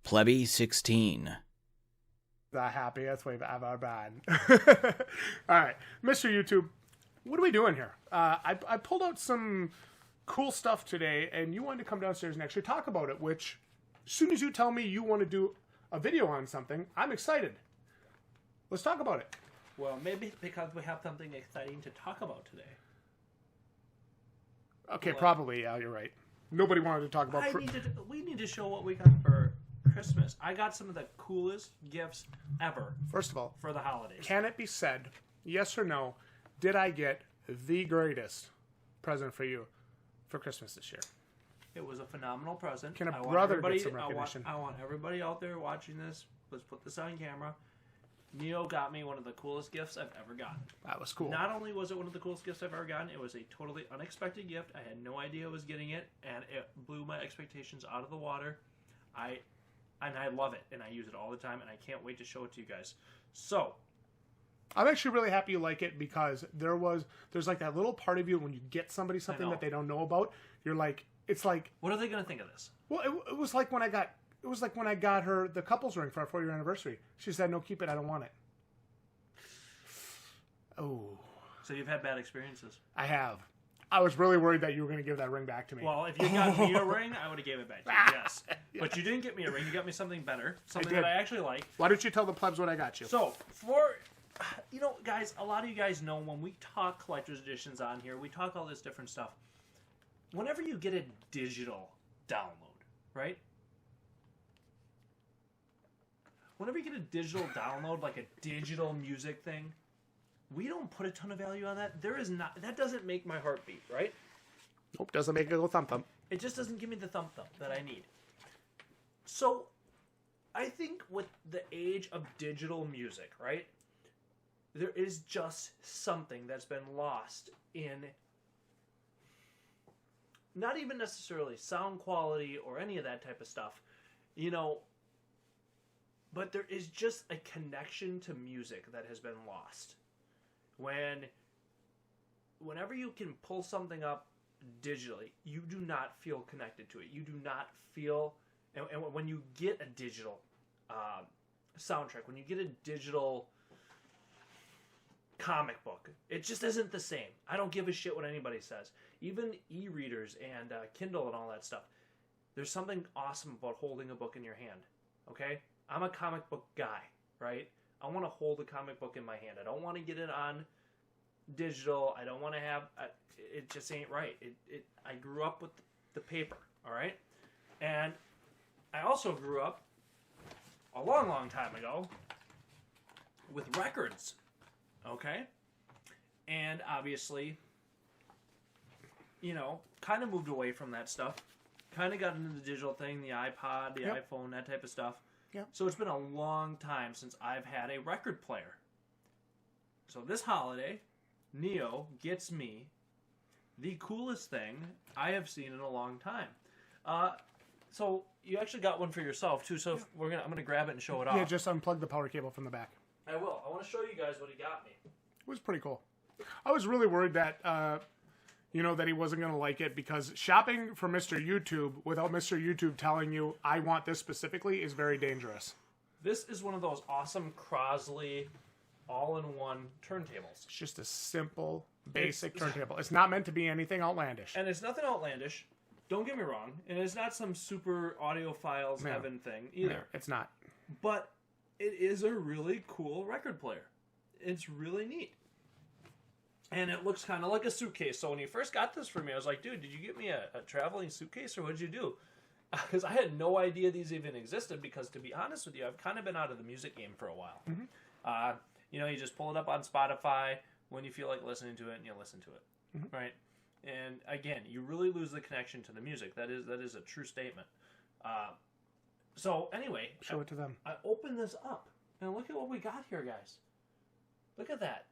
Plebby16. That happy. That's way ever bad. All right, Mr. YouTube, what are we doing here? I pulled out some cool stuff today, and you wanted to come downstairs and actually talk about it, which, as soon as you tell me you want to do a video on something, I'm excited. Let's talk about it. Well, maybe because we have something exciting to talk about today. Okay, probably. Yeah, you're right. Nobody wanted to talk about... we need to show what we got for Christmas. I got some of the coolest gifts ever. First of all, for the holidays. Can it be said, yes or no, did I get the greatest present for you for Christmas this year? It was a phenomenal present. Can a brother get some recognition? I want everybody out there watching this, let's put this on camera. Neo got me one of the coolest gifts I've ever gotten. That was cool. Not only was it one of the coolest gifts I've ever gotten, it was a totally unexpected gift. I had no idea I was getting it, and it blew my expectations out of the water. I love it, and I use it all the time, and I can't wait to show it to you guys. So, I'm actually really happy you like it, because there's like that little part of you when you get somebody something that they don't know about, you're like, it's like, what are they going to think of this? Well, it was like when I got her the couples ring for our 4-year anniversary. She said, "No, keep it. I don't want it." Oh. So you've had bad experiences. I have. I was really worried that you were going to give that ring back to me. Well, if you got me a ring, I would have gave it back to you, yes. Yeah. But you didn't get me a ring. You got me something better. Something that I actually like. Why don't you tell the plebs what I got you? So, guys, a lot of you guys know when we talk collector's editions on here, we talk all this different stuff. Whenever you get a digital download, right? Whenever you get a digital download, like a digital music thing, we don't put a ton of value on that. That doesn't make my heart beat, right? Nope, doesn't make it go thump thump. It just doesn't give me the thump thump that I need. So, I think with the age of digital music, right, there is just something that's been lost in not even necessarily sound quality or any of that type of stuff, but there is just a connection to music that has been lost. Whenever you can pull something up digitally, you do not feel connected to it. You do not feel, and when you get a digital soundtrack, when you get a digital comic book, it just isn't the same. I don't give a shit what anybody says. Even e-readers and Kindle and all that stuff. There's something awesome about holding a book in your hand. Okay? I'm a comic book guy, right? I want to hold a comic book in my hand. I don't want to get it on digital. I don't want to have... it just ain't right. I grew up with the paper, all right? And I also grew up a long, long time ago with records, okay? And obviously, kind of moved away from that stuff. Kind of got into the digital thing, the iPod, the iPhone, that type of stuff. Yep. So it's been a long time since I've had a record player. So this holiday, Neo gets me the coolest thing I have seen in a long time. So you actually got one for yourself too. So I'm gonna grab it and show it off. Yeah, just unplug the power cable from the back. I will. I want to show you guys what he got me. It was pretty cool. I was really worried that that he wasn't going to like it, because shopping for Mr. YouTube without Mr. YouTube telling you, I want this specifically, is very dangerous. This is one of those awesome Crosley all-in-one turntables. It's just a simple, basic turntable. It's not meant to be anything outlandish. And it's nothing outlandish. Don't get me wrong. And it's not some super audiophiles heaven thing either. No, it's not. But it is a really cool record player. It's really neat. And it looks kind of like a suitcase. So when you first got this for me, I was like, dude, did you get me a traveling suitcase, or what did you do? Because I had no idea these even existed, because to be honest with you, I've kind of been out of the music game for a while. Mm-hmm. You just pull it up on Spotify when you feel like listening to it, and you listen to it. Mm-hmm. Right? And again, you really lose the connection to the music. That is a true statement. So anyway, show it to them. I opened this up, and look at what we got here, guys. Look at that.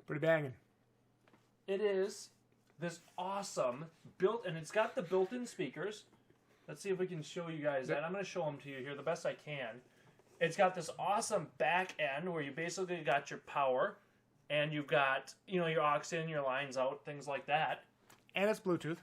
Pretty banging. It is this awesome and it's got the built-in speakers. Let's see if we can show you guys that. I'm going to show them to you here the best I can. It's got this awesome back end where you basically got your power, and you've got, your aux in, your lines out, things like that. And it's Bluetooth.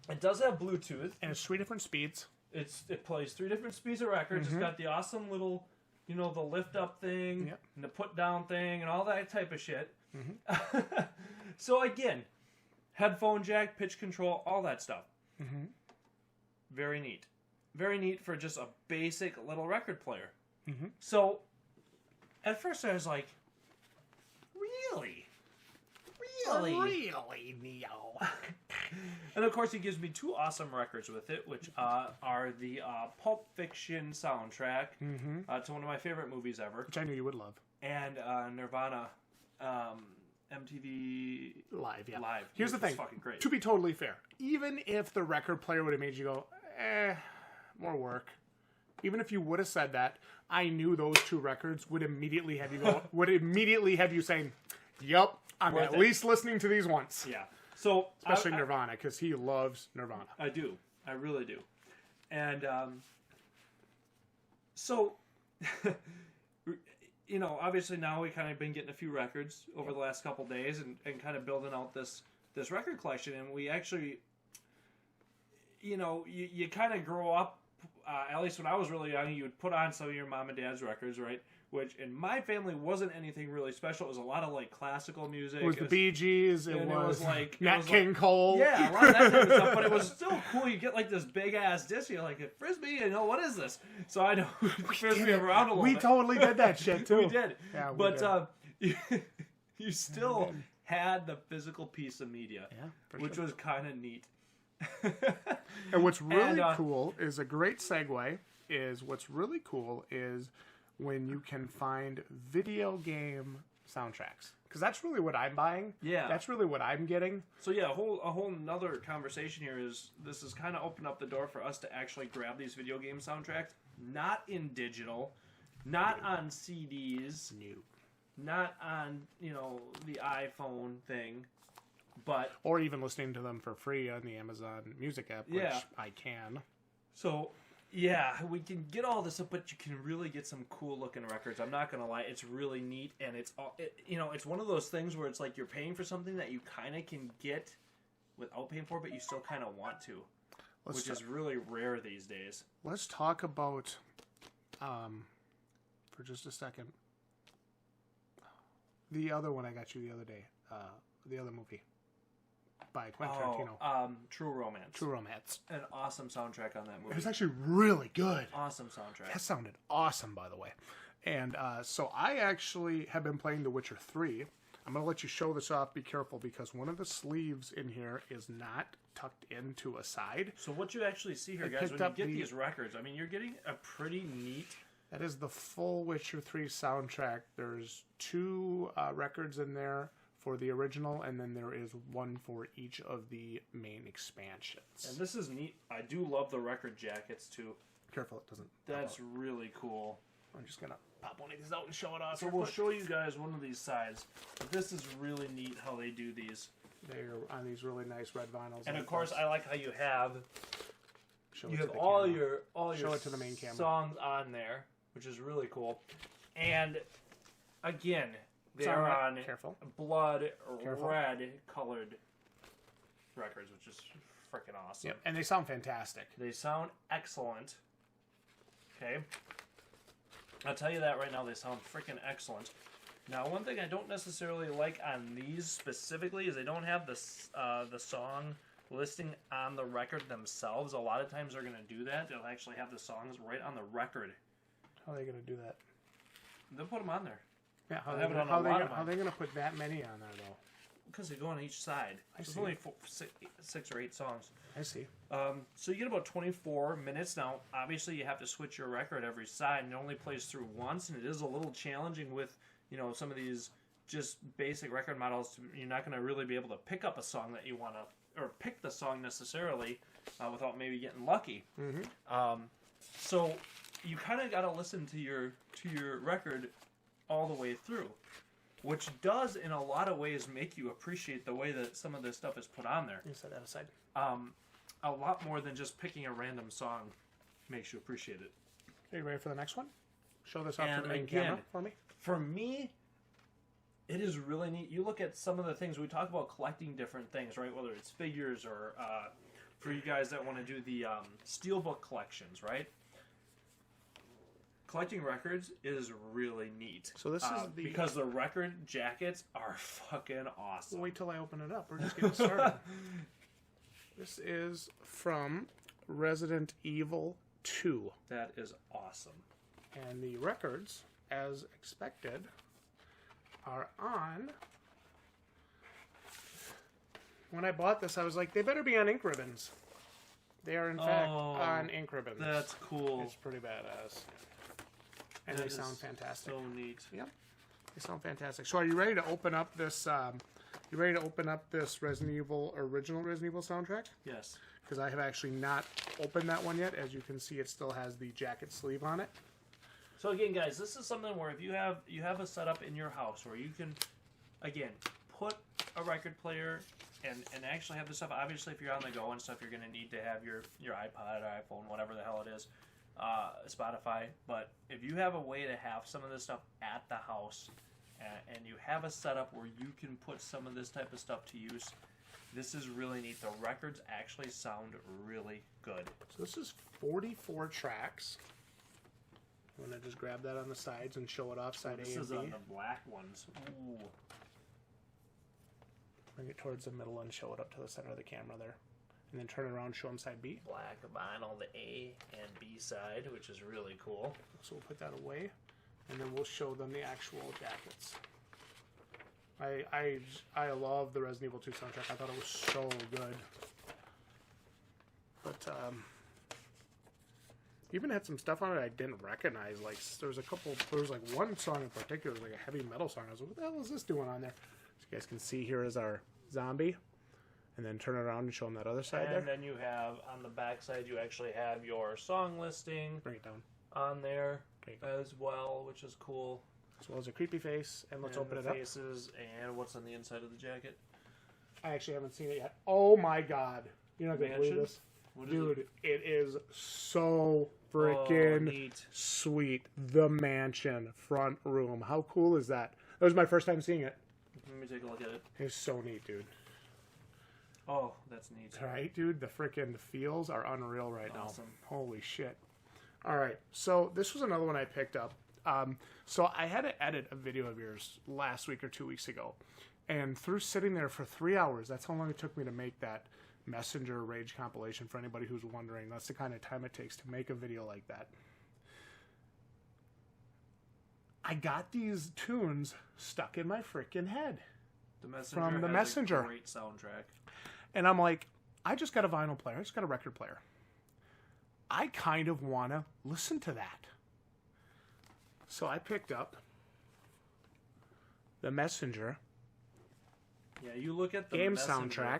It does have Bluetooth. And it's 3 different speeds. It plays 3 different speeds of records. It's got the awesome little, the lift up thing and the put down thing and all that type of shit. So again, headphone jack, pitch control, all that stuff. Very neat. Very neat for just a basic little record player. So at first I was like, really? Really, Neo? And of course he gives me 2 awesome records with it, which are the Pulp Fiction soundtrack to one of my favorite movies ever. Which I knew you would love. And Nirvana MTV Live, yeah. Live. Here's the thing. Fucking great. To be totally fair, even if the record player would have made you go, more work. Even if you would have said that, I knew those 2 records would immediately have you go, would immediately have you saying, "Yup, I'm Worth at it." least listening to these once." Yeah. So Especially Nirvana, because he loves Nirvana. I do. I really do. And so, obviously now we kind of been getting a few records over the last couple days and kind of building out this record collection. And we actually, you kind of grow up, at least when I was really young, you would put on some of your mom and dad's records, right? Which in my family wasn't anything really special. It was a lot of like classical music. It was the Bee Gees. It was like Nat King Cole. Yeah, a lot of that type of stuff. But it was still cool. You get like this big ass disc. You're like, Frisbee. What is this? So I know Frisbee around a little bit. We totally did that shit too. We did. Yeah, but you still had the physical piece of media, which was kind of neat. And what's really cool is a great segue. What's really cool is when you can find video game soundtracks, because that's really what I'm buying. Yeah, that's really what I'm getting. So yeah, a whole another conversation here is this has kind of opened up the door for us to actually grab these video game soundtracks, not in digital, not on CDs, not on the iPhone thing, but or even listening to them for free on the Amazon Music app, which I can. So. Yeah, we can get all this up, but you can really get some cool looking records. I'm not gonna lie, it's really neat, and it's it's one of those things where it's like you're paying for something that you kind of can get without paying for, but you still kind of want to, which is really rare these days. Let's talk about, for just a second, the other one I got you the other day, the other movie. By Quentin Tarantino. True Romance. True Romance. An awesome soundtrack on that movie. It was actually really good. Awesome soundtrack. That sounded awesome, by the way. And so I actually have been playing The Witcher 3. I'm going to let you show this off. Be careful, because one of the sleeves in here is not tucked into a side. So what you actually see here, guys, when you get these records, I mean, you're getting a pretty neat... That is the full Witcher 3 soundtrack. There's 2 records in there for the original, and then there is 1 for each of the main expansions. And this is neat. I do love the record jackets too. Careful, it doesn't. That's really cool. I'm just gonna pop one of these out and show it off. So we'll show you guys one of these sides. But this is really neat how they do these. They're on these really nice red vinyls. And of course, I like how you have all your show it to the main camera. Songs on there, which is really cool. And again. They're on blood red colored records, which is freaking awesome. Yep, and they sound fantastic. They sound excellent. Okay. I'll tell you that right now, they sound freaking excellent. Now, one thing I don't necessarily like on these specifically is they don't have the song listing on the record themselves. A lot of times they're going to do that. They'll actually have the songs right on the record. How are they going to do that? They'll put them on there. Yeah, how are they going to put that many on there, though? Because they go on each side. There's only 6 or 8 songs. I see. So you get about 24 minutes. Now, obviously, you have to switch your record every side, and it only plays through once, and it is a little challenging with, some of these just basic record models. You're not going to really be able to pick up a song that you want to, or pick the song necessarily, without maybe getting lucky. Mm-hmm. So you kind of got to listen to your record all the way through, which does in a lot of ways make you appreciate the way that some of this stuff is put on there. You set that aside. A lot more than just picking a random song makes you appreciate it. Are you ready for the next one? Show this off to the main camera for me. For me, it is really neat. You look at some of the things we talk about, collecting different things, right? Whether it's figures or for you guys that want to do the steelbook collections, right? Collecting records is really neat. So this is because the record jackets are fucking awesome. Wait till I open it up. We're just getting started. This is from Resident Evil 2. That is awesome. And the records, as expected, are on... When I bought this, I was like, they better be on ink ribbons. They are, in fact, on ink ribbons. That's cool. It's pretty badass. And they sound fantastic. So neat. Yep. They sound fantastic. So are you ready to open up this... you ready to open up this original Resident Evil soundtrack? Yes. Because I have actually not opened that one yet. As you can see, it still has the jacket sleeve on it. So again, guys, this is something where if you have a setup in your house where you can, again, put a record player and actually have the stuff. Obviously, if you're on the go and stuff, you're going to need to have your iPod or iPhone, whatever the hell it is, Spotify. But if you have a way to have some of this stuff at the house and you have a setup where you can put some of this type of stuff to use, this is really neat. The records actually sound really good. So this is 44 tracks. I'm going to just grab that on the sides and show it off side A and B. This is on the black ones. Ooh. Bring it towards the middle and show it up to the center of the camera there. And then turn it around and show them side B. Black vinyl, the A and B side, which is really cool. So we'll put that away, and then we'll show them the actual jackets. I love the Resident Evil 2 soundtrack. I thought it was so good. But even had some stuff on it I didn't recognize. Like there was like one song in particular, like a heavy metal song. I was like, what the hell is this doing on there? So you guys can see here is our zombie. And then turn it around and show them that other side there. And then you have, on the back side, you actually have your song listing. Bring it down. On there as well, which is cool. As well as a creepy face. And let's open it up. Faces and what's on the inside of the jacket. I actually haven't seen it yet. Oh my god. You're not going to believe this. Dude, it is so freaking sweet. The mansion front room. How cool is that? That was my first time seeing it. Let me take a look at it. It's so neat, dude. Oh, that's neat. Right, dude? The freaking feels are unreal right now. Awesome. Holy shit. All right, so this was another one I picked up. So I had to edit a video of yours last week or 2 weeks ago. And through sitting there for 3 hours, that's how long it took me to make that Messenger Rage compilation for anybody who's wondering. That's the kind of time it takes to make a video like that. I got these tunes stuck in my freaking head. The Messenger from the has Messenger. A great soundtrack. And I'm like, I just got a vinyl player. I just got a record player. I kind of want to listen to that. So I picked up the Messenger. Yeah, you look at the game Messenger, soundtrack.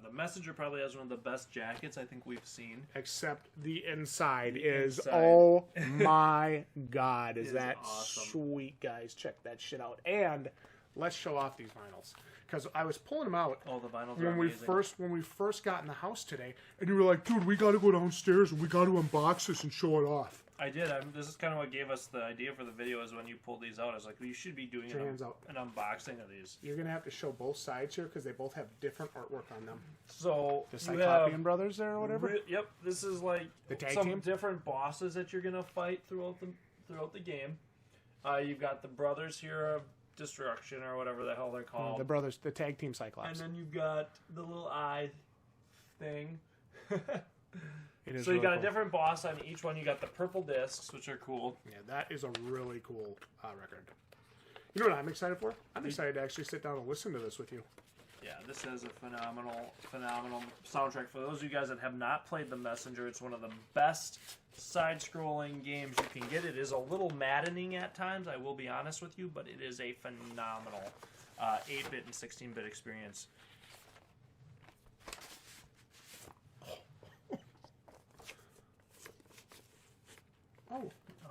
The Messenger probably has one of the best jackets I think we've seen. Except the inside is, oh my god, is that awesome. Sweet, guys. Check that shit out. And let's show off these vinyls. Because I was pulling them out the vinyls when are when we first got in the house today, and you were like, dude, we got to go downstairs and we got to unbox this and show it off. I did. This is kind of what gave us the idea for the video, is when you pulled these out. I was like, well, you should be doing an unboxing of these. You're going to have to show both sides here because they both have different artwork on them. So the Cyclopean Brothers there or whatever? Yep. This is like the tag some team? different bosses that you're going to fight throughout the game. You've got the Brothers here of Destruction or whatever the hell they're called. The brothers, the tag team Cyclops. And then you've got the little eye thing. So you got a different boss on each one. You got the purple discs, which are cool. Yeah, that is a really cool record. You know what I'm excited for? I'm excited to actually sit down and listen to this with you. Yeah, this is a phenomenal soundtrack. For those of you guys that have not played The Messenger, it's one of the best side-scrolling games you can get. It is a little maddening at times, I will be honest with you, but it is a phenomenal 8-bit and 16-bit experience.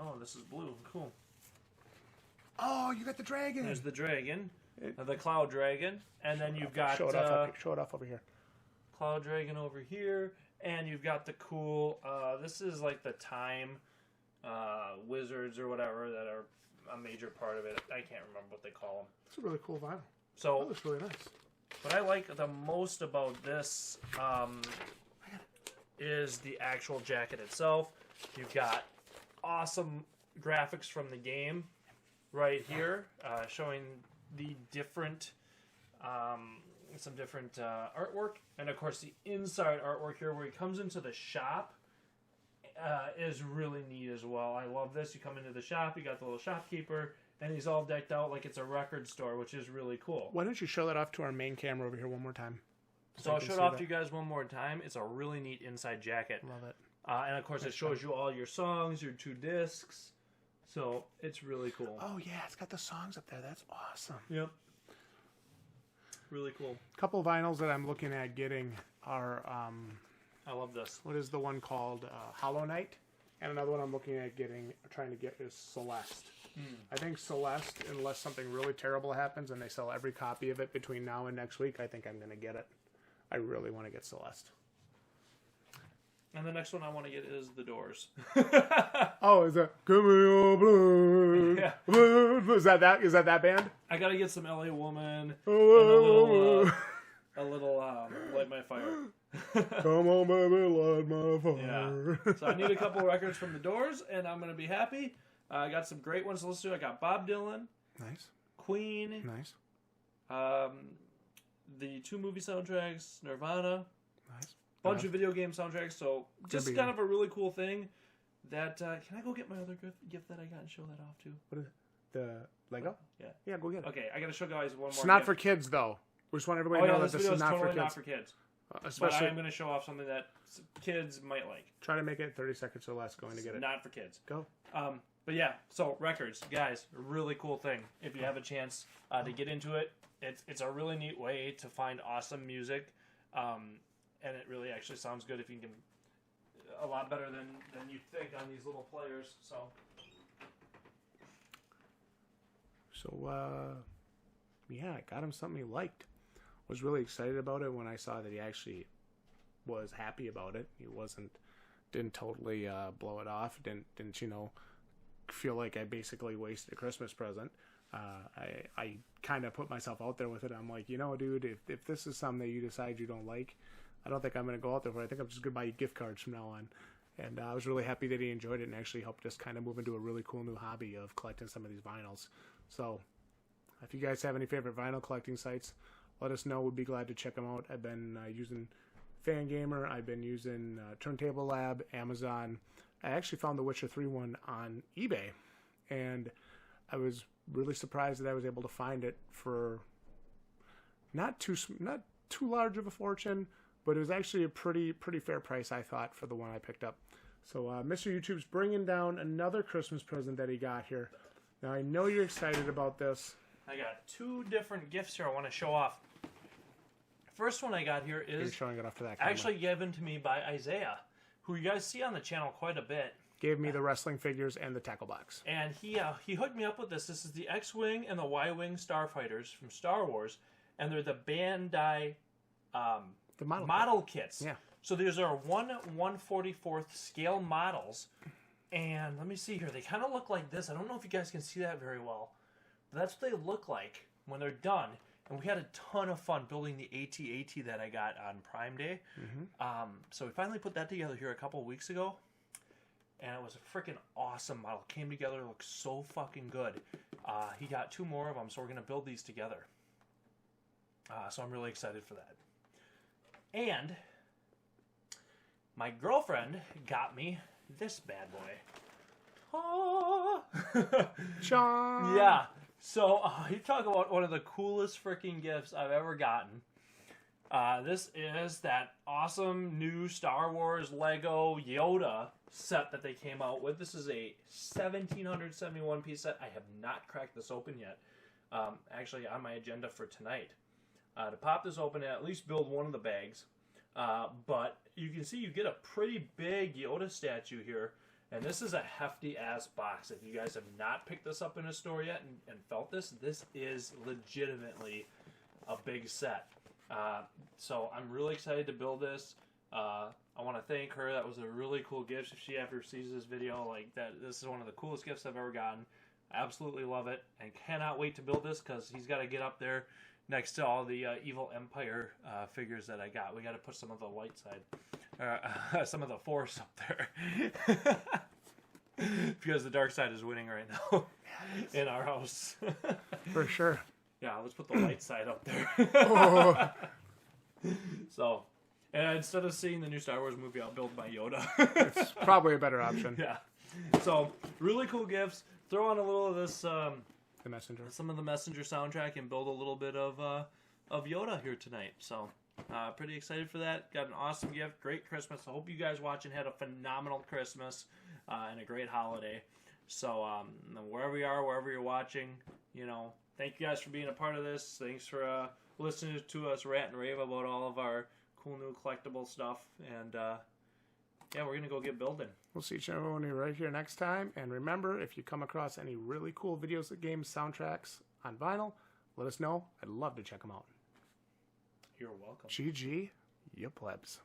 Oh, this is blue. Cool. Oh, you got the dragon. There's the dragon, the cloud dragon, and then you've got show it off over here. Cloud dragon over here, and you've got the cool. This is like the time wizards or whatever that are a major part of it. I can't remember what they call them. It's a really cool vinyl. So that looks really nice. what I like the most about this is the actual jacket itself. You've got awesome graphics from the game right here, showing the different, some different artwork, and of course the inside artwork here, where he comes into the shop, is really neat as well. I love this. You come into the shop, you got the little shopkeeper, and he's all decked out like it's a record store, which is really cool. Why don't you show that off to our main camera over here one more time? So I'll show it off to you guys one more time. It's a really neat inside jacket. Love it. And of course, it shows you all your songs, your 2 discs. So it's really cool. Oh yeah, it's got the songs up there. That's awesome. Yep. Really cool. A couple vinyls that I'm looking at getting are I love this. what is the one called Hollow Knight, and another one I'm looking at trying to get is Celeste. I think Celeste, unless something really terrible happens and they sell every copy of it between now and next week, I think I'm going to get it. I really want to get Celeste. And the next one I want to get is The Doors. Oh, is that Give Me Your Blood? Yeah. Blood. Is that that band? I got to get some LA Woman Oh, and a little Light My Fire. come on, baby, light my fire. Yeah. So I need a couple records from The Doors, and I'm going to be happy. I got some great ones to listen to. I got Bob Dylan, Nice. Queen, Nice. the 2 movie soundtracks, Nirvana, Nice. bunch of video game soundtracks. So just kind of a really cool thing. That can I go get my other gift that I got and show that off too? What is it? The Lego? Yeah. Yeah, go get it. Okay, I got to show guys one more. It's not gift. for kids, though. We just want everybody Oh to yeah, know this that video this is is not totally for kids. not for kids. But Especially, I am going to show off something that kids might like. try to make it 30 seconds or less going to get it. Not for kids. Go. But yeah, so records, guys, a really cool thing. If you have a chance to get into it, it's a really neat way to find awesome music, and it really actually sounds good if you can, a lot better than you think on these little players. So, yeah, I got him something he liked. Was really excited about it when I saw that he actually was happy about it. He didn't totally blow it off. Didn't feel like I basically wasted a Christmas present. I kind of put myself out there with it. I'm like, dude, if this is something that you decide you don't like, I don't think I'm going to go out there for it. I think I'm just going to buy you gift cards from now on. And I was really happy that he enjoyed it and actually helped us kind of move into a really cool new hobby of collecting some of these vinyls. So if you guys have any favorite vinyl collecting sites, let us know. We'd be glad to check them out. I've been using Fangamer. I've been using Turntable Lab, Amazon. I actually found the Witcher 3 one on eBay, and I was really surprised that I was able to find it for not too large of a fortune, but it was actually a pretty fair price, I thought, for the one I picked up. So Mr. YouTube's bringing down another Christmas present that he got here. Now, I know you're excited about this. I got 2 different gifts here I want to show off. First one I got here is You're showing it off to that camera. actually given to me by Isaiah, who you guys see on the channel quite a bit. Gave me the wrestling figures and the tackle box. And he hooked me up with this. This is the X-Wing and the Y-Wing Starfighters from Star Wars, and they're the Bandai The model kits. Yeah. So these are 1/144th scale models, and let me see here. They kind of look like this. I don't know if you guys can see that very well, but that's what they look like when they're done. And we had a ton of fun building the AT-AT that I got on Prime Day. So we finally put that together here a couple weeks ago. And it was a freaking awesome model. Came together, looked so fucking good. He got 2 more of them, so we're going to build these together. So I'm really excited for that. And my girlfriend got me this bad boy. Oh. Sean! Yeah. So you talk about one of the coolest freaking gifts I've ever gotten. This is that awesome new Star Wars Lego Yoda set that they came out with. This is a 1771 piece set. I have not cracked this open yet. Actually, on my agenda for tonight. To pop this open and at least build one of the bags. But you can see you get a pretty big Yoda statue here. And this is a hefty-ass box. If you guys have not picked this up in a store yet and felt this is legitimately a big set. So I'm really excited to build this. I want to thank her. That was a really cool gift. If she ever sees this video, like that, this is one of the coolest gifts I've ever gotten. I absolutely love it and cannot wait to build this because he's got to get up there next to all the Evil Empire figures that I got. We got to put some of the light side, some of the Force up there. Because the dark side is winning right now in our house. For sure. Yeah, let's put the light side up there. Oh. So, and instead of seeing the new Star Wars movie, I'll build my Yoda. It's probably a better option. Yeah. So, really cool gifts. Throw on a little of this, The Messenger. some of the Messenger soundtrack, and build a little bit of Yoda here tonight. So, pretty excited for that. Got an awesome gift. Great Christmas. I hope you guys watching had a phenomenal Christmas and a great holiday. So, wherever you are, wherever you're watching, thank you guys for being a part of this. Thanks for listening to us rant and rave about all of our cool new collectible stuff. And, yeah, we're going to go get building. We'll see each and every one of you right here next time. And remember, if you come across any really cool videos, games, soundtracks on vinyl, let us know. I'd love to check them out. You're welcome. GG, you plebs.